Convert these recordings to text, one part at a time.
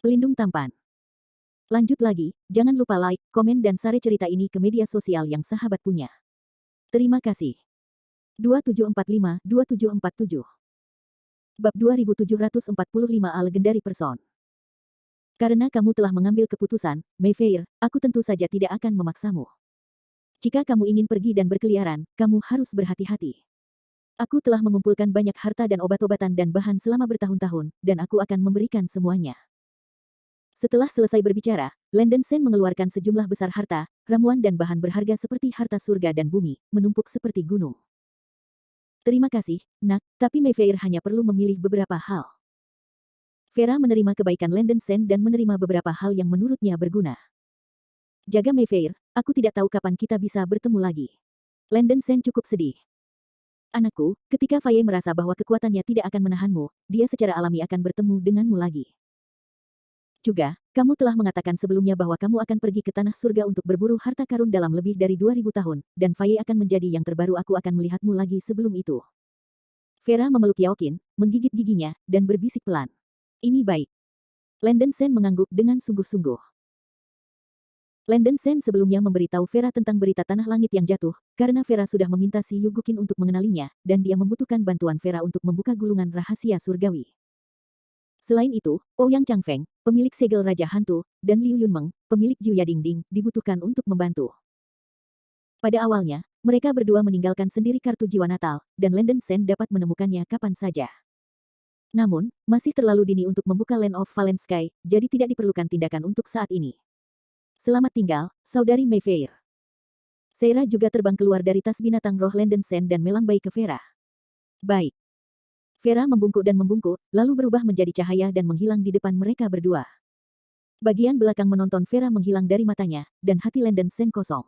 Pelindung tampan. Lanjut lagi, jangan lupa like, komen dan share cerita ini ke media sosial yang sahabat punya. Terima kasih. 2745-2747 Bab 2745 A Legendary Person. Karena kamu telah mengambil keputusan, Mayfair, aku tentu saja tidak akan memaksamu. Jika kamu ingin pergi dan berkeliaran, kamu harus berhati-hati. Aku telah mengumpulkan banyak harta dan obat-obatan dan bahan selama bertahun-tahun, dan aku akan memberikan semuanya. Setelah selesai berbicara, Landon Sen mengeluarkan sejumlah besar harta, ramuan dan bahan berharga seperti harta surga dan bumi, menumpuk seperti gunung. Terima kasih, nak, tapi Mayfair hanya perlu memilih beberapa hal. Vera menerima kebaikan Landon Sen dan menerima beberapa hal yang menurutnya berguna. Jaga Mayfair, aku tidak tahu kapan kita bisa bertemu lagi. Landon Sen cukup sedih. Anakku, ketika Faye merasa bahwa kekuatannya tidak akan menahanmu, dia secara alami akan bertemu denganmu lagi. Juga, kamu telah mengatakan sebelumnya bahwa kamu akan pergi ke tanah surga untuk berburu harta karun dalam lebih dari 2000 tahun, dan Faye akan menjadi yang terbaru. Aku akan melihatmu lagi sebelum itu. Vera memeluk Yaoqin, menggigit giginya, dan berbisik pelan. Ini baik. Landon Sen mengangguk dengan sungguh-sungguh. Landon Sen sebelumnya memberitahu Vera tentang berita tanah langit yang jatuh, karena Vera sudah meminta si Yugukin untuk mengenalinya, dan dia membutuhkan bantuan Vera untuk membuka gulungan rahasia surgawi. Selain itu, Ouyang Changfeng, pemilik segel Raja Hantu, dan Liu Yunmeng, pemilik Juya Dingding, dibutuhkan untuk membantu. Pada awalnya, mereka berdua meninggalkan sendiri kartu jiwa Natal, dan Landon Sen dapat menemukannya kapan saja. Namun, masih terlalu dini untuk membuka Land of Fallen Sky, jadi tidak diperlukan tindakan untuk saat ini. Selamat tinggal, saudari Mayfair. Seira juga terbang keluar dari tas binatang roh Landon Sen dan melambai ke Vera. Baik. Vera membungkuk dan membungkuk, lalu berubah menjadi cahaya dan menghilang di depan mereka berdua. Bagian belakang menonton Vera menghilang dari matanya, dan hati Landon Sen kosong.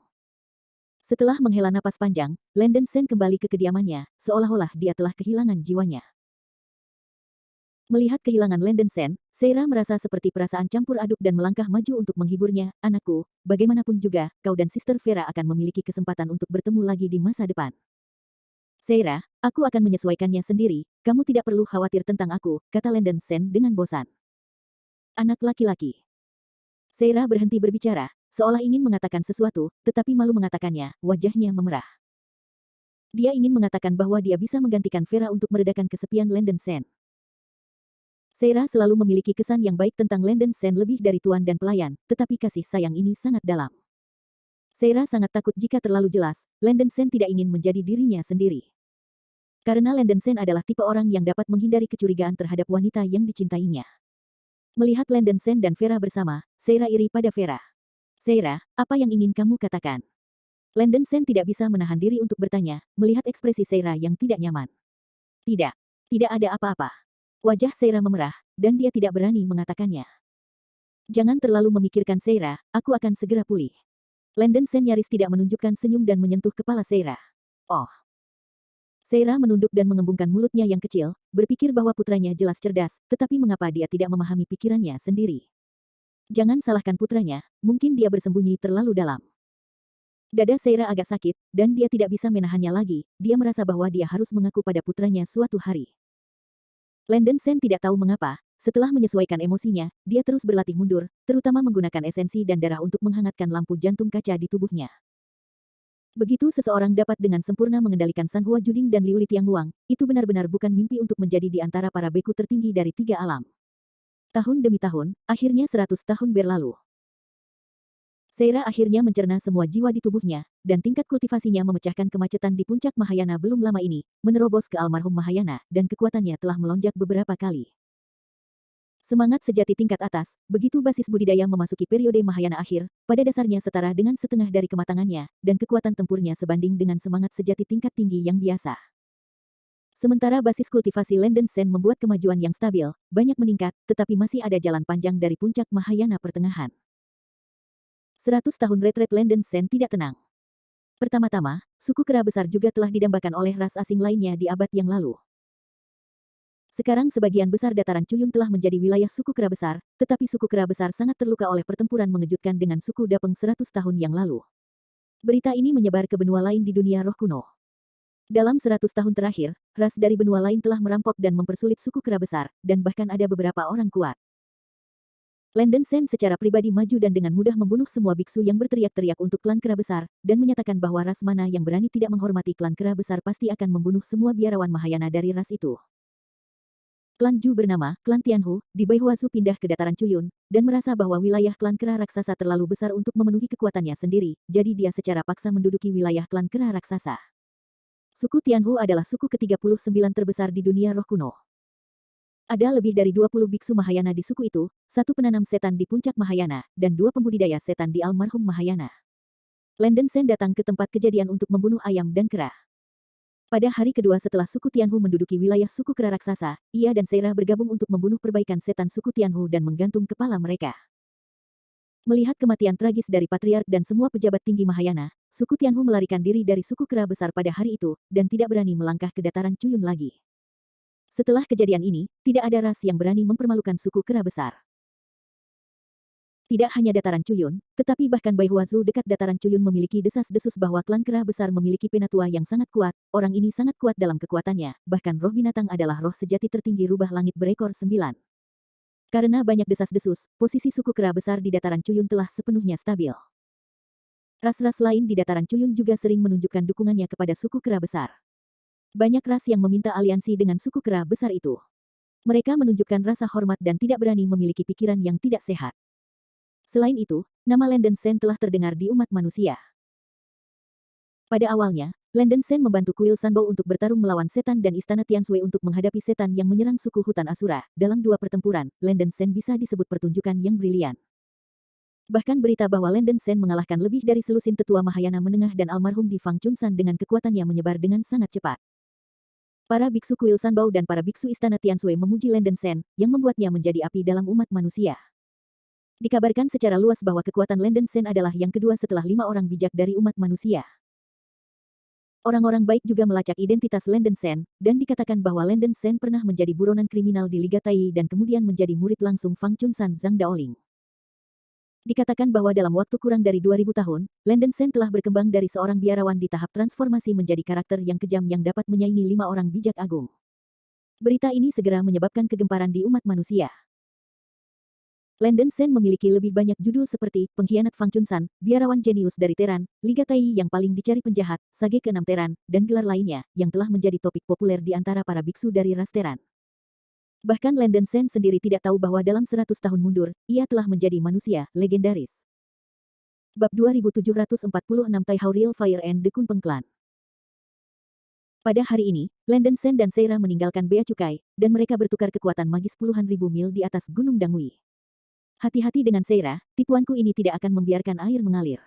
Setelah menghela napas panjang, Landon Sen kembali ke kediamannya, seolah-olah dia telah kehilangan jiwanya. Melihat kehilangan Landon Sen, Seira merasa seperti perasaan campur aduk dan melangkah maju untuk menghiburnya. Anakku, bagaimanapun juga, kau dan Sister Vera akan memiliki kesempatan untuk bertemu lagi di masa depan. Seira, aku akan menyesuaikannya sendiri, kamu tidak perlu khawatir tentang aku, kata Landon Sen dengan bosan. Anak laki-laki. Seira berhenti berbicara, seolah ingin mengatakan sesuatu, tetapi malu mengatakannya, wajahnya memerah. Dia ingin mengatakan bahwa dia bisa menggantikan Vera untuk meredakan kesepian Landon Sen. Seira selalu memiliki kesan yang baik tentang Landon Sen lebih dari tuan dan pelayan, tetapi kasih sayang ini sangat dalam. Seira sangat takut jika terlalu jelas, Landon Sen tidak ingin menjadi dirinya sendiri. Karena Landon Sen adalah tipe orang yang dapat menghindari kecurigaan terhadap wanita yang dicintainya. Melihat Landon Sen dan Vera bersama, Seira iri pada Vera. Seira, apa yang ingin kamu katakan? Landon Sen tidak bisa menahan diri untuk bertanya, melihat ekspresi Seira yang tidak nyaman. Tidak. Tidak ada apa-apa. Wajah Seira memerah, dan dia tidak berani mengatakannya. Jangan terlalu memikirkan Seira, aku akan segera pulih. Landon Sen nyaris tidak menunjukkan senyum dan menyentuh kepala Seira. Oh. Seira menunduk dan mengembungkan mulutnya yang kecil, berpikir bahwa putranya jelas cerdas, tetapi mengapa dia tidak memahami pikirannya sendiri. Jangan salahkan putranya, mungkin dia bersembunyi terlalu dalam. Dada Seira agak sakit, dan dia tidak bisa menahannya lagi, dia merasa bahwa dia harus mengaku pada putranya suatu hari. Landon Sen tidak tahu mengapa, setelah menyesuaikan emosinya, dia terus berlatih mundur, terutama menggunakan esensi dan darah untuk menghangatkan lampu jantung kaca di tubuhnya. Begitu seseorang dapat dengan sempurna mengendalikan Sanhua Juding dan Liu Tianguang, itu benar-benar bukan mimpi untuk menjadi di antara para beku tertinggi dari 3 alam. Tahun demi tahun, akhirnya 100 tahun berlalu. Seira akhirnya mencerna semua jiwa di tubuhnya, dan tingkat kultivasinya memecahkan kemacetan di puncak Mahayana belum lama ini, menerobos ke almarhum Mahayana, dan kekuatannya telah melonjak beberapa kali. Semangat sejati tingkat atas, begitu basis budidaya memasuki periode Mahayana akhir, pada dasarnya setara dengan setengah dari kematangannya, dan kekuatan tempurnya sebanding dengan semangat sejati tingkat tinggi yang biasa. Sementara basis kultivasi Landon Sen membuat kemajuan yang stabil, banyak meningkat, tetapi masih ada jalan panjang dari puncak Mahayana pertengahan. 100 tahun retret Landon Sen tidak tenang. Pertama-tama, suku kera besar juga telah didambakan oleh ras asing lainnya di abad yang lalu. Sekarang sebagian besar dataran Cuyun telah menjadi wilayah suku kera besar, tetapi suku kera besar sangat terluka oleh pertempuran mengejutkan dengan suku Dapeng 100 tahun yang lalu. Berita ini menyebar ke benua lain di dunia roh kuno. Dalam 100 tahun terakhir, ras dari benua lain telah merampok dan mempersulit suku kera besar, dan bahkan ada beberapa orang kuat. Landen Sen secara pribadi maju dan dengan mudah membunuh semua biksu yang berteriak-teriak untuk klan kera besar, dan menyatakan bahwa ras mana yang berani tidak menghormati klan kera besar pasti akan membunuh semua biarawan Mahayana dari ras itu. Klan Ju bernama Klan Tianhu, di Baihuazu pindah ke dataran Cuyun, dan merasa bahwa wilayah klan kera raksasa terlalu besar untuk memenuhi kekuatannya sendiri, jadi dia secara paksa menduduki wilayah klan kera raksasa. Suku Tianhu adalah suku ke-39 terbesar di dunia roh kuno. Ada lebih dari 20 biksu Mahayana di suku itu, satu penanam setan di puncak Mahayana, dan dua pembudidaya setan di almarhum Mahayana. Landen Sen datang ke tempat kejadian untuk membunuh ayam dan kera. Pada hari kedua setelah suku Tianhu menduduki wilayah suku kera raksasa, ia dan Seira bergabung untuk membunuh perbaikan setan suku Tianhu dan menggantung kepala mereka. Melihat kematian tragis dari patriark dan semua pejabat tinggi Mahayana, suku Tianhu melarikan diri dari suku kera besar pada hari itu, dan tidak berani melangkah ke dataran Cuyun lagi. Setelah kejadian ini, tidak ada ras yang berani mempermalukan suku kera besar. Tidak hanya dataran Cuyun, tetapi bahkan Baihuazu dekat dataran Cuyun memiliki desas-desus bahwa klan kera besar memiliki penatua yang sangat kuat, orang ini sangat kuat dalam kekuatannya, bahkan roh binatang adalah roh sejati tertinggi rubah langit berekor 9. Karena banyak desas-desus, posisi suku kera besar di dataran Cuyun telah sepenuhnya stabil. Ras-ras lain di dataran Cuyun juga sering menunjukkan dukungannya kepada suku kera besar. Banyak ras yang meminta aliansi dengan suku kera besar itu. Mereka menunjukkan rasa hormat dan tidak berani memiliki pikiran yang tidak sehat. Selain itu, nama Landen Sen telah terdengar di umat manusia. Pada awalnya, Landen Sen membantu kuil Sanbao untuk bertarung melawan setan dan istana Tianshui untuk menghadapi setan yang menyerang suku hutan Asura. Dalam dua pertempuran, Landen Sen bisa disebut pertunjukan yang brilian. Bahkan berita bahwa Landen Sen mengalahkan lebih dari selusin tetua Mahayana menengah dan almarhum di Fang Chunsan dengan kekuatannya menyebar dengan sangat cepat. Para biksu kuil Sanbao dan para biksu istana Tianshui memuji Landen Sen, yang membuatnya menjadi api dalam umat manusia. Dikabarkan secara luas bahwa kekuatan Landen Sen adalah yang kedua setelah 5 orang bijak dari umat manusia. Orang-orang baik juga melacak identitas Landen Sen, dan dikatakan bahwa Landen Sen pernah menjadi buronan kriminal di Liga Tai dan kemudian menjadi murid langsung Fang Chunsan Zhang Daoling. Dikatakan bahwa dalam waktu kurang dari 2000 tahun, Landen Sen telah berkembang dari seorang biarawan di tahap transformasi menjadi karakter yang kejam yang dapat menyaingi 5 orang bijak agung. Berita ini segera menyebabkan kegemparan di umat manusia. Landen Sen memiliki lebih banyak judul seperti Pengkhianat Fang Chunsan, Biarawan Jenius dari Teran, Liga Tai yang paling dicari penjahat, Sage ke-6 Teran, dan gelar lainnya, yang telah menjadi topik populer di antara para biksu dari ras Teran. Bahkan Landen Sen sendiri tidak tahu bahwa dalam 100 tahun mundur, ia telah menjadi manusia legendaris. Bab 2746 Tai Hao Real Fire and the Kunpeng Clan. Pada hari ini, Landen Sen dan Seira meninggalkan Bea Cukai, dan mereka bertukar kekuatan magis puluhan ribu mil di atas Gunung Dangui. Hati-hati dengan Seira, tipuanku ini tidak akan membiarkan air mengalir.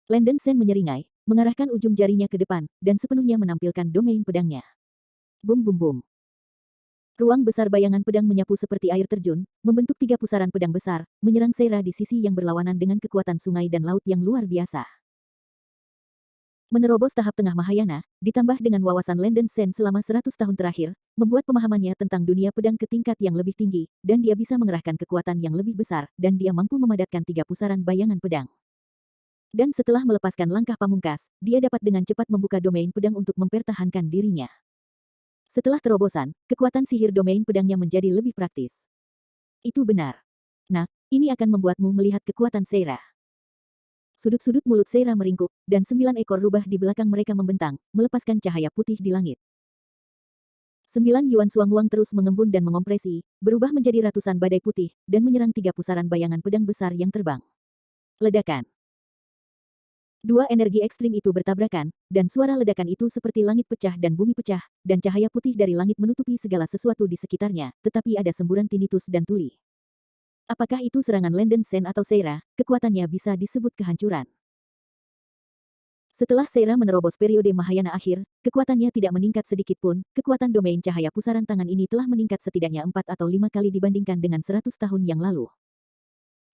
Landen Sen menyeringai, mengarahkan ujung jarinya ke depan, dan sepenuhnya menampilkan domain pedangnya. Bum bum bum. Ruang besar bayangan pedang menyapu seperti air terjun, membentuk 3 pusaran pedang besar, menyerang Seira di sisi yang berlawanan dengan kekuatan sungai dan laut yang luar biasa. Menerobos tahap tengah Mahayana, ditambah dengan wawasan Landen Sen selama 100 tahun terakhir, membuat pemahamannya tentang dunia pedang ke tingkat yang lebih tinggi, dan dia bisa mengerahkan kekuatan yang lebih besar, dan dia mampu memadatkan 3 pusaran bayangan pedang. Dan setelah melepaskan langkah pamungkas, dia dapat dengan cepat membuka domain pedang untuk mempertahankan dirinya. Setelah terobosan, kekuatan sihir domain pedangnya menjadi lebih praktis. Itu benar. Nak, ini akan membuatmu melihat kekuatan Seira. Sudut-sudut mulut Seira meringkuk, dan 9 ekor rubah di belakang mereka membentang, melepaskan cahaya putih di langit. 9 Yuan Suangwang terus mengembun dan mengompresi, berubah menjadi ratusan badai putih, dan menyerang 3 pusaran bayangan pedang besar yang terbang. Ledakan. 2 energi ekstrim itu bertabrakan, dan suara ledakan itu seperti langit pecah dan bumi pecah, dan cahaya putih dari langit menutupi segala sesuatu di sekitarnya, tetapi ada semburan tinnitus dan tuli. Apakah itu serangan Landen Sen atau Seira, kekuatannya bisa disebut kehancuran. Setelah Seira menerobos periode Mahayana akhir, kekuatannya tidak meningkat sedikit pun, kekuatan domain cahaya pusaran tangan ini telah meningkat setidaknya 4 atau 5 kali dibandingkan dengan 100 tahun yang lalu.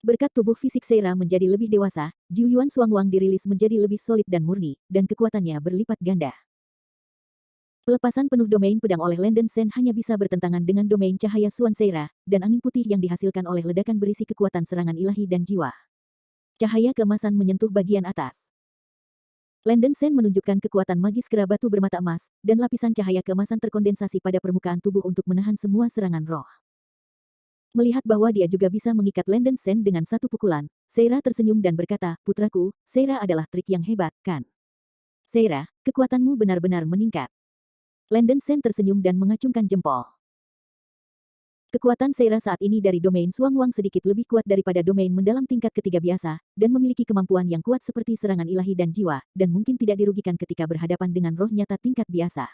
Berkat tubuh fisik Seira menjadi lebih dewasa, Jiu Yuan Suangwang dirilis menjadi lebih solid dan murni, dan kekuatannya berlipat ganda. Pelepasan penuh domain pedang oleh Landen Sen hanya bisa bertentangan dengan domain cahaya Suan Seira, dan angin putih yang dihasilkan oleh ledakan berisi kekuatan serangan ilahi dan jiwa. Cahaya keemasan menyentuh bagian atas. Landen Sen menunjukkan kekuatan magis kera batu bermata emas, dan lapisan cahaya keemasan terkondensasi pada permukaan tubuh untuk menahan semua serangan roh. Melihat bahwa dia juga bisa mengikat Landen Sen dengan satu pukulan, Seira tersenyum dan berkata, putraku, Seira adalah trik yang hebat, kan? Seira, kekuatanmu benar-benar meningkat. Landen Sen tersenyum dan mengacungkan jempol. Kekuatan Seira saat ini dari domain Suang-Wang sedikit lebih kuat daripada domain mendalam tingkat ketiga biasa, dan memiliki kemampuan yang kuat seperti serangan ilahi dan jiwa, dan mungkin tidak dirugikan ketika berhadapan dengan roh nyata tingkat biasa.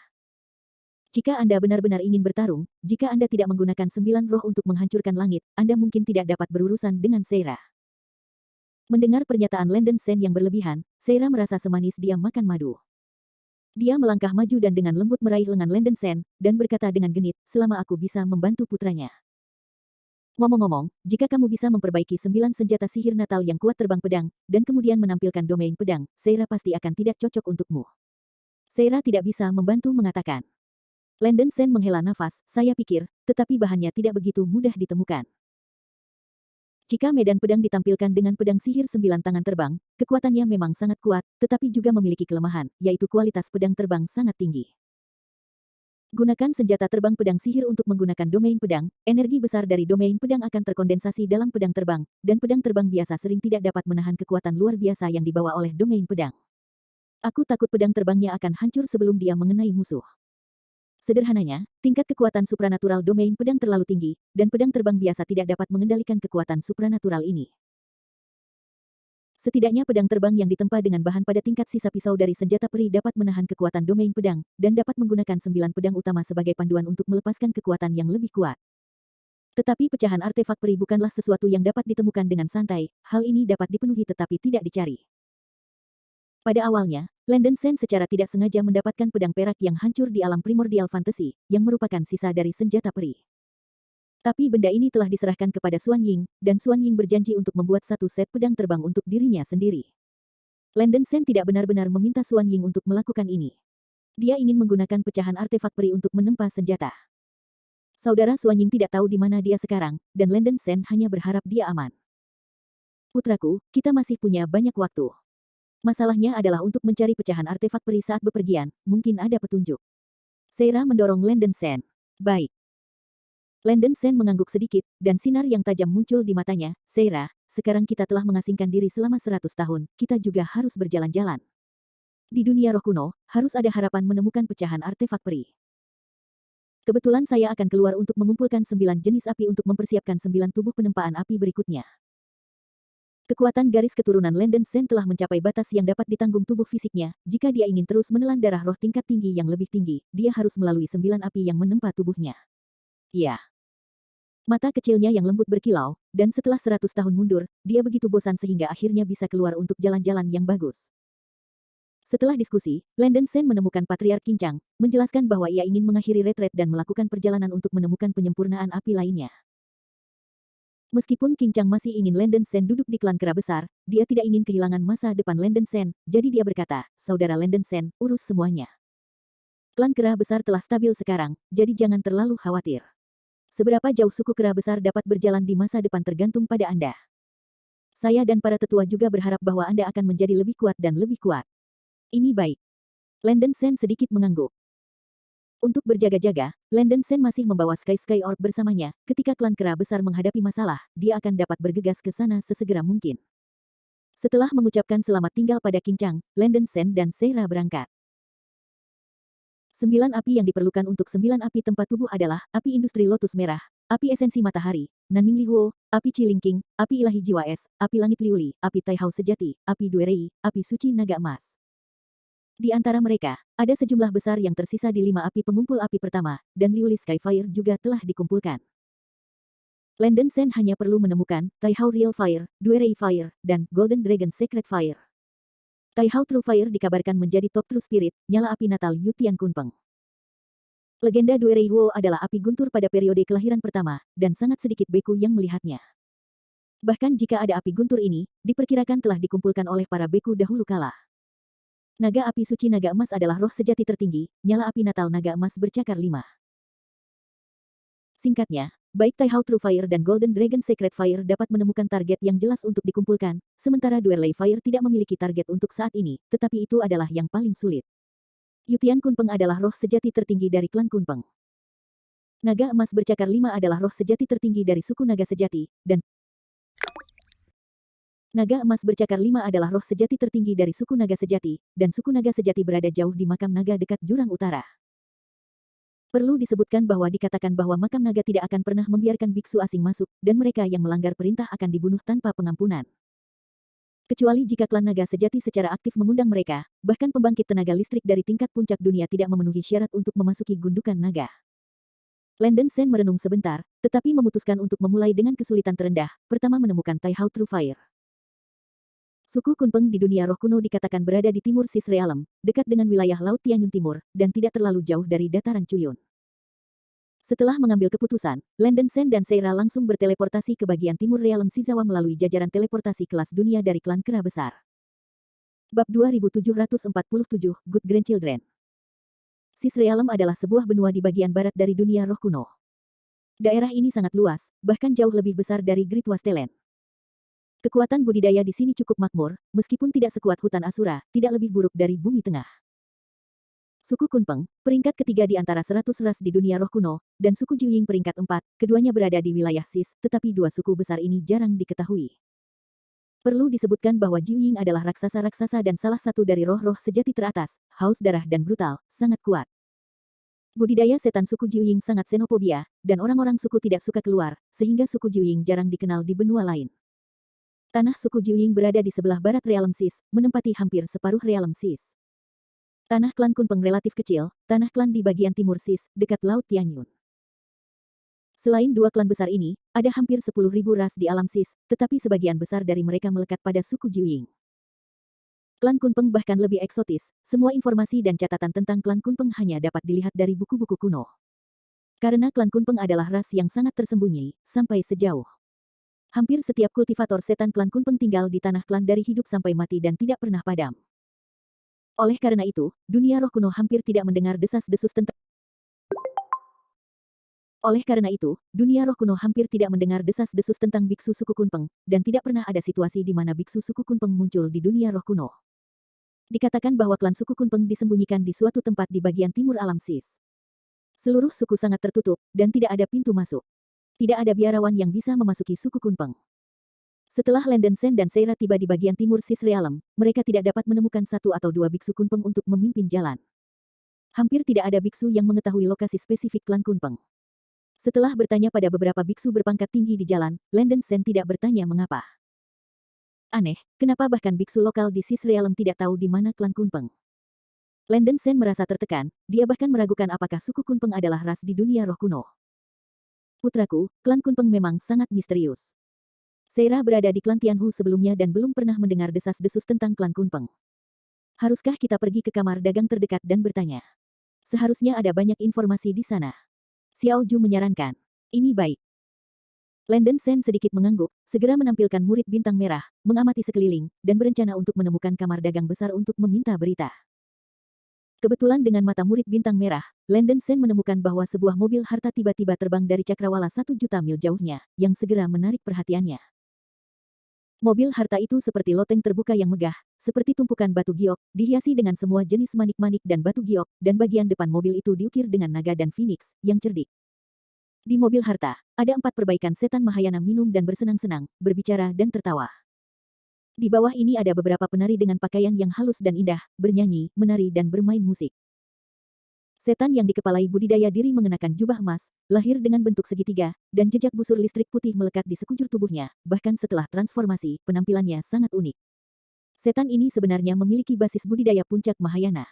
Jika Anda benar-benar ingin bertarung, jika Anda tidak menggunakan 9 roh untuk menghancurkan langit, Anda mungkin tidak dapat berurusan dengan Seira. Mendengar pernyataan Landen Sen yang berlebihan, Seira merasa semanis dia makan madu. Dia melangkah maju dan dengan lembut meraih lengan Landen Sen, dan berkata dengan genit, selama aku bisa membantu putranya. Ngomong-ngomong, jika kamu bisa memperbaiki 9 senjata sihir Natal yang kuat terbang pedang, dan kemudian menampilkan domain pedang, Seira pasti akan tidak cocok untukmu. Seira tidak bisa membantu mengatakan. Landen Sen menghela nafas, saya pikir, tetapi bahannya tidak begitu mudah ditemukan. Jika medan pedang ditampilkan dengan pedang sihir 9 tangan terbang, kekuatannya memang sangat kuat, tetapi juga memiliki kelemahan, yaitu kualitas pedang terbang sangat tinggi. Gunakan senjata terbang pedang sihir untuk menggunakan domain pedang, energi besar dari domain pedang akan terkondensasi dalam pedang terbang, dan pedang terbang biasa sering tidak dapat menahan kekuatan luar biasa yang dibawa oleh domain pedang. Aku takut pedang terbangnya akan hancur sebelum dia mengenai musuh. Sederhananya, tingkat kekuatan supranatural domain pedang terlalu tinggi, dan pedang terbang biasa tidak dapat mengendalikan kekuatan supranatural ini. Setidaknya pedang terbang yang ditempa dengan bahan pada tingkat sisa pisau dari senjata peri dapat menahan kekuatan domain pedang, dan dapat menggunakan 9 pedang utama sebagai panduan untuk melepaskan kekuatan yang lebih kuat. Tetapi pecahan artefak peri bukanlah sesuatu yang dapat ditemukan dengan santai, hal ini dapat dipenuhi tetapi tidak dicari. Pada awalnya, Landen Sen secara tidak sengaja mendapatkan pedang perak yang hancur di alam primordial fantasi, yang merupakan sisa dari senjata peri. Tapi benda ini telah diserahkan kepada Xuan Ying, dan Xuan Ying berjanji untuk membuat satu set pedang terbang untuk dirinya sendiri. Landen Sen tidak benar-benar meminta Xuan Ying untuk melakukan ini. Dia ingin menggunakan pecahan artefak peri untuk menempa senjata. Saudara Xuan Ying tidak tahu di mana dia sekarang, dan Landen Sen hanya berharap dia aman. Putraku, kita masih punya banyak waktu. Masalahnya adalah untuk mencari pecahan artefak peri saat bepergian, mungkin ada petunjuk. Seira mendorong Landen Sen. Baik. Landen Sen mengangguk sedikit, dan sinar yang tajam muncul di matanya. Seira, sekarang kita telah mengasingkan diri selama 100 tahun, kita juga harus berjalan-jalan. Di dunia roh kuno, harus ada harapan menemukan pecahan artefak peri. Kebetulan saya akan keluar untuk mengumpulkan 9 jenis api untuk mempersiapkan 9 tubuh penempaan api berikutnya. Kekuatan garis keturunan Landen Sen telah mencapai batas yang dapat ditanggung tubuh fisiknya. Jika dia ingin terus menelan darah roh tingkat tinggi yang lebih tinggi, dia harus melalui 9 api yang menempa tubuhnya. Ya. Mata kecilnya yang lembut berkilau, dan setelah 100 tahun mundur, dia begitu bosan sehingga akhirnya bisa keluar untuk jalan-jalan yang bagus. Setelah diskusi, Landen Sen menemukan Patriark Kincang, menjelaskan bahwa ia ingin mengakhiri retret dan melakukan perjalanan untuk menemukan penyempurnaan api lainnya. Meskipun Kincang masih ingin Landen Sen duduk di klan kera besar, dia tidak ingin kehilangan masa depan Landen Sen, jadi dia berkata, saudara Landen Sen, urus semuanya. Klan kera besar telah stabil sekarang, jadi jangan terlalu khawatir. Seberapa jauh suku kera besar dapat berjalan di masa depan tergantung pada Anda. Saya dan para tetua juga berharap bahwa Anda akan menjadi lebih kuat dan lebih kuat. Ini baik. Landen Sen sedikit mengangguk. Untuk berjaga-jaga, Landen Sen masih membawa Sky Orb bersamanya. Ketika klan kera besar menghadapi masalah, dia akan dapat bergegas ke sana sesegera mungkin. Setelah mengucapkan selamat tinggal pada Kincang, Landen Sen dan Seira berangkat. 9 api yang diperlukan untuk 9 api tempat tubuh adalah api industri lotus merah, api esensi matahari, Nanming Lihuo, api Cilingking, api ilahi jiwa es, api langit liuli, api Taihao sejati, api Duerei, api suci naga emas. Di antara mereka, ada sejumlah besar yang tersisa di 5 api pengumpul api pertama, dan Liuli Skyfire juga telah dikumpulkan. Landen Sen hanya perlu menemukan Taihao Real Fire, Duerei Fire, dan Golden Dragon Secret Fire. Taihao True Fire dikabarkan menjadi top True Spirit, nyala api natal Yutian Kunpeng. Legenda Duerei Huo adalah api guntur pada periode kelahiran pertama, dan sangat sedikit beku yang melihatnya. Bahkan jika ada api guntur ini, diperkirakan telah dikumpulkan oleh para beku dahulu kala. Naga api suci naga emas adalah roh sejati tertinggi, nyala api natal naga emas bercakar 5. Singkatnya, baik Taihao True Fire dan Golden Dragon Secret Fire dapat menemukan target yang jelas untuk dikumpulkan, sementara Duerei Fire tidak memiliki target untuk saat ini, tetapi itu adalah yang paling sulit. Yutian Kunpeng adalah roh sejati tertinggi dari klan Kunpeng. Naga emas bercakar 5 adalah roh sejati tertinggi dari suku naga sejati, dan Naga emas bercakar 5 adalah roh sejati tertinggi dari suku naga sejati, dan suku naga sejati berada jauh di makam naga dekat jurang utara. Perlu disebutkan bahwa dikatakan bahwa makam naga tidak akan pernah membiarkan biksu asing masuk, dan mereka yang melanggar perintah akan dibunuh tanpa pengampunan. Kecuali jika klan naga sejati secara aktif mengundang mereka, bahkan pembangkit tenaga listrik dari tingkat puncak dunia tidak memenuhi syarat untuk memasuki gundukan naga. Landon Sen merenung sebentar, tetapi memutuskan untuk memulai dengan kesulitan terendah, pertama menemukan Tai Hao True Fire. Suku Kunpeng di dunia roh kuno dikatakan berada di timur Sis Realm, dekat dengan wilayah Laut Tianyun Timur, dan tidak terlalu jauh dari dataran Cuyun. Setelah mengambil keputusan, Landon Sen dan Seira langsung berteleportasi ke bagian timur Realm Shizawa melalui jajaran teleportasi kelas dunia dari klan Kera Besar. Bab 2747, Good Grandchildren. Sis Realm adalah sebuah benua di bagian barat dari dunia roh kuno. Daerah ini sangat luas, bahkan jauh lebih besar dari Great Wasteland. Kekuatan budidaya di sini cukup makmur, meskipun tidak sekuat hutan Asura, tidak lebih buruk dari Bumi Tengah. Suku Kunpeng, peringkat ketiga di antara 100 ras di dunia roh kuno, dan suku Jiuying peringkat 4, keduanya berada di wilayah Sis, tetapi dua suku besar ini jarang diketahui. Perlu disebutkan bahwa Jiuying adalah raksasa-raksasa dan salah satu dari roh-roh sejati teratas, haus darah dan brutal, sangat kuat. Budidaya setan suku Jiuying sangat xenofobia, dan orang-orang suku tidak suka keluar, sehingga suku Jiuying jarang dikenal di benua lain. Tanah suku Jiuying berada di sebelah barat Realm Sis, menempati hampir separuh Realm Sis. Tanah klan Kunpeng relatif kecil, tanah klan di bagian timur Sis, dekat Laut Tianyun. Selain dua klan besar ini, ada hampir 10.000 ras di alam Sis, tetapi sebagian besar dari mereka melekat pada suku Jiuying. Klan Kunpeng bahkan lebih eksotis, semua informasi dan catatan tentang klan Kunpeng hanya dapat dilihat dari buku-buku kuno. Karena klan Kunpeng adalah ras yang sangat tersembunyi, sampai sejauh hampir setiap kultivator setan klan Kunpeng tinggal di tanah klan dari hidup sampai mati dan tidak pernah padam. Oleh karena itu, dunia roh kuno hampir tidak mendengar desas-desus tentang biksu suku Kunpeng, dan tidak pernah ada situasi di mana biksu suku Kunpeng muncul di dunia roh kuno. Dikatakan bahwa klan suku Kunpeng disembunyikan di suatu tempat di bagian timur alam Sis. Seluruh suku sangat tertutup, dan tidak ada pintu masuk. Tidak ada biarawan yang bisa memasuki suku Kunpeng. Setelah Landon Sen dan Seira tiba di bagian timur Sis Realm, mereka tidak dapat menemukan satu atau dua biksu Kunpeng untuk memimpin jalan. Hampir tidak ada biksu yang mengetahui lokasi spesifik klan Kunpeng. Setelah bertanya pada beberapa biksu berpangkat tinggi di jalan, Landon Sen tidak bertanya mengapa. Aneh, kenapa bahkan biksu lokal di Sis Realm tidak tahu di mana klan Kunpeng. Landon Sen merasa tertekan, dia bahkan meragukan apakah suku Kunpeng adalah ras di dunia roh kuno. Putraku, klan Kunpeng memang sangat misterius. Seira berada di klan Tianhu sebelumnya dan belum pernah mendengar desas-desus tentang klan Kunpeng. Haruskah kita pergi ke kamar dagang terdekat dan bertanya? Seharusnya ada banyak informasi di sana. Xiao Ju menyarankan. Ini baik. Landon Sen sedikit mengangguk, segera menampilkan murid bintang merah, mengamati sekeliling, dan berencana untuk menemukan kamar dagang besar untuk meminta berita. Kebetulan dengan mata murid bintang merah, Landon Sen menemukan bahwa sebuah mobil harta tiba-tiba terbang dari cakrawala 1 juta mil jauhnya, yang segera menarik perhatiannya. Mobil harta itu seperti loteng terbuka yang megah, seperti tumpukan batu giok, dihiasi dengan semua jenis manik-manik dan batu giok, dan bagian depan mobil itu diukir dengan naga dan phoenix, yang cerdik. Di mobil harta, ada 4 perbaikan setan Mahayana minum dan bersenang-senang, berbicara dan tertawa. Di bawah ini ada beberapa penari dengan pakaian yang halus dan indah, bernyanyi, menari dan bermain musik. Setan yang dikepalai budidaya diri mengenakan jubah emas, lahir dengan bentuk segitiga, dan jejak busur listrik putih melekat di sekujur tubuhnya, bahkan setelah transformasi, penampilannya sangat unik. Setan ini sebenarnya memiliki basis budidaya puncak Mahayana.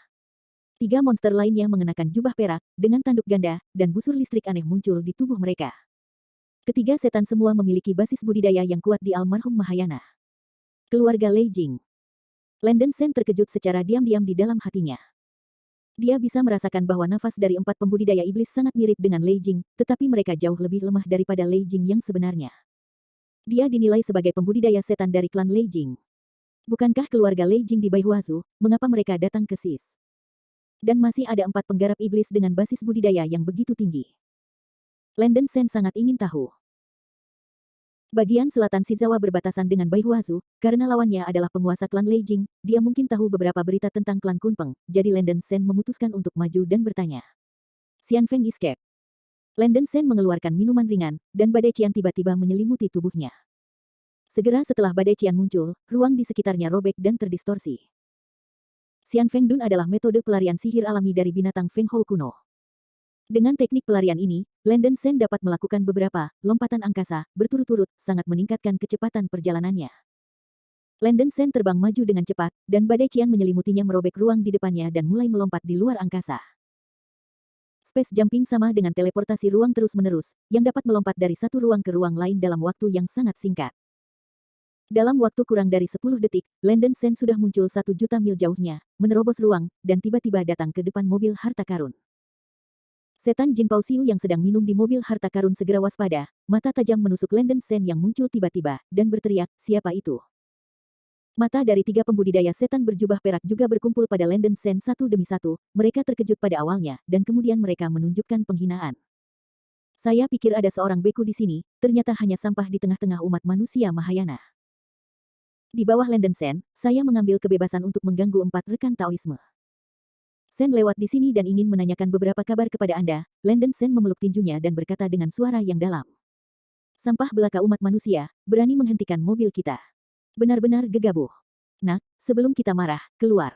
3 monster lainnya mengenakan jubah perak, dengan tanduk ganda, dan busur listrik aneh muncul di tubuh mereka. Ketiga setan semua memiliki basis budidaya yang kuat di almarhum Mahayana. Keluarga Lei Jing. Landon Sen terkejut secara diam-diam di dalam hatinya. Dia bisa merasakan bahwa nafas dari 4 pembudidaya iblis sangat mirip dengan Lei Jing, tetapi mereka jauh lebih lemah daripada Lei Jing yang sebenarnya. Dia dinilai sebagai pembudidaya setan dari klan Lei Jing. Bukankah keluarga Lei Jing di Baihuazu, mengapa mereka datang ke Sis? Dan masih ada 4 penggarap iblis dengan basis budidaya yang begitu tinggi. Landon Sen sangat ingin tahu. Bagian selatan Shizawa berbatasan dengan Baihuazu, karena lawannya adalah penguasa klan Lei Jing, dia mungkin tahu beberapa berita tentang klan Kunpeng, jadi Landon Sen memutuskan untuk maju dan bertanya. Xian Feng escape. Landen Sen mengeluarkan minuman ringan, dan badai cian tiba-tiba menyelimuti tubuhnya. Segera setelah badai cian muncul, ruang di sekitarnya robek dan terdistorsi. Xian Feng Dun adalah metode pelarian sihir alami dari binatang Feng Hou kuno. Dengan teknik pelarian ini, Landen Sen dapat melakukan beberapa lompatan angkasa berturut-turut, sangat meningkatkan kecepatan perjalanannya. Landen Sen terbang maju dengan cepat, dan badai cian menyelimutinya merobek ruang di depannya dan mulai melompat di luar angkasa. Space jumping sama dengan teleportasi ruang terus-menerus, yang dapat melompat dari satu ruang ke ruang lain dalam waktu yang sangat singkat. Dalam waktu kurang dari 10 detik, Landen Sen sudah muncul 1 juta mil jauhnya, menerobos ruang, dan tiba-tiba datang ke depan mobil harta karun. Setan Jin Pausiu yang sedang minum di mobil harta karun segera waspada, mata tajam menusuk Landen Sen yang muncul tiba-tiba, dan berteriak, "Siapa itu?" Mata dari 3 pembudidaya setan berjubah perak juga berkumpul pada Landen Sen satu demi satu, mereka terkejut pada awalnya, dan kemudian mereka menunjukkan penghinaan. Saya pikir ada seorang beku di sini, ternyata hanya sampah di tengah-tengah umat manusia Mahayana. Di bawah Landen Sen, saya mengambil kebebasan untuk mengganggu 4 rekan Taoisme. Sen lewat di sini dan ingin menanyakan beberapa kabar kepada Anda. Landen Sen memeluk tinjunya dan berkata dengan suara yang dalam. Sampah belaka umat manusia, berani menghentikan mobil kita. Benar-benar gegabah. Nak, sebelum kita marah, keluar.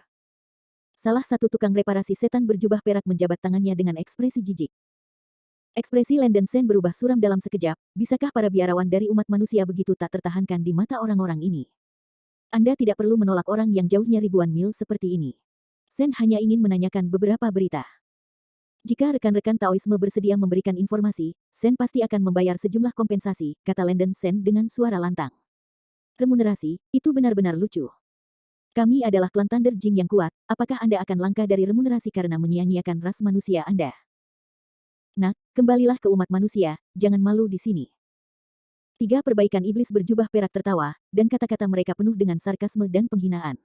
Salah satu tukang reparasi setan berjubah perak menjabat tangannya dengan ekspresi jijik. Ekspresi Landen Sen berubah suram dalam sekejap. Bisakah para biarawan dari umat manusia begitu tak tertahankan di mata orang-orang ini? Anda tidak perlu menolak orang yang jauhnya ribuan mil seperti ini. Sen hanya ingin menanyakan beberapa berita. Jika rekan-rekan Taoisme bersedia memberikan informasi, Sen pasti akan membayar sejumlah kompensasi, kata Landen Sen dengan suara lantang. Remunerasi, itu benar-benar lucu. Kami adalah klan Thunder Jing yang kuat, apakah Anda akan langkah dari remunerasi karena menyia-nyiakan ras manusia Anda? Nak, kembalilah ke umat manusia, jangan malu di sini. 3 perbaikan iblis berjubah perak tertawa, dan kata-kata mereka penuh dengan sarkasme dan penghinaan.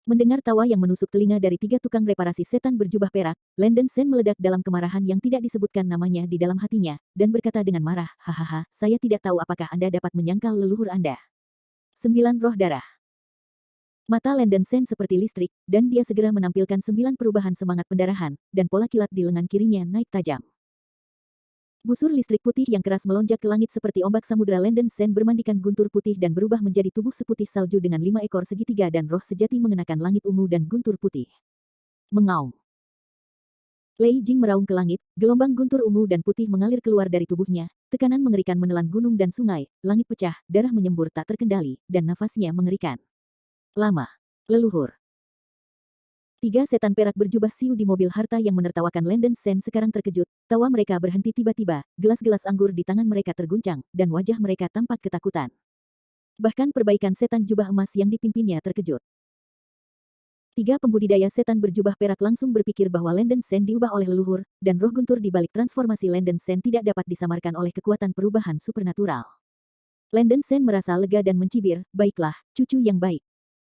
Mendengar tawa yang menusuk telinga dari 3 tukang reparasi setan berjubah perak, Landen Sen meledak dalam kemarahan yang tidak disebutkan namanya di dalam hatinya, dan berkata dengan marah, "Hahaha, saya tidak tahu apakah Anda dapat menyangkal leluhur Anda." 9 roh darah. Mata Landen Sen seperti listrik, dan dia segera menampilkan 9 perubahan semangat pendarahan, dan pola kilat di lengan kirinya naik tajam. Busur listrik putih yang keras melonjak ke langit seperti ombak samudera. Landen Sen bermandikan guntur putih dan berubah menjadi tubuh seputih salju dengan 5 ekor segitiga dan roh sejati mengenakan langit ungu dan guntur putih. Mengaum. Lei Jing meraung ke langit, gelombang guntur ungu dan putih mengalir keluar dari tubuhnya, tekanan mengerikan menelan gunung dan sungai, langit pecah, darah menyembur tak terkendali, dan nafasnya mengerikan. Lama. Leluhur. 3 setan perak berjubah siu di mobil harta yang menertawakan Landen Sen sekarang terkejut, tawa mereka berhenti tiba-tiba, gelas-gelas anggur di tangan mereka terguncang, dan wajah mereka tampak ketakutan. Bahkan perbaikan setan jubah emas yang dipimpinnya terkejut. 3 pembudidaya setan berjubah perak langsung berpikir bahwa Landen Sen diubah oleh leluhur, dan roh guntur di balik transformasi Landen Sen tidak dapat disamarkan oleh kekuatan perubahan supernatural. Landen Sen merasa lega dan mencibir, "Baiklah, cucu yang baik.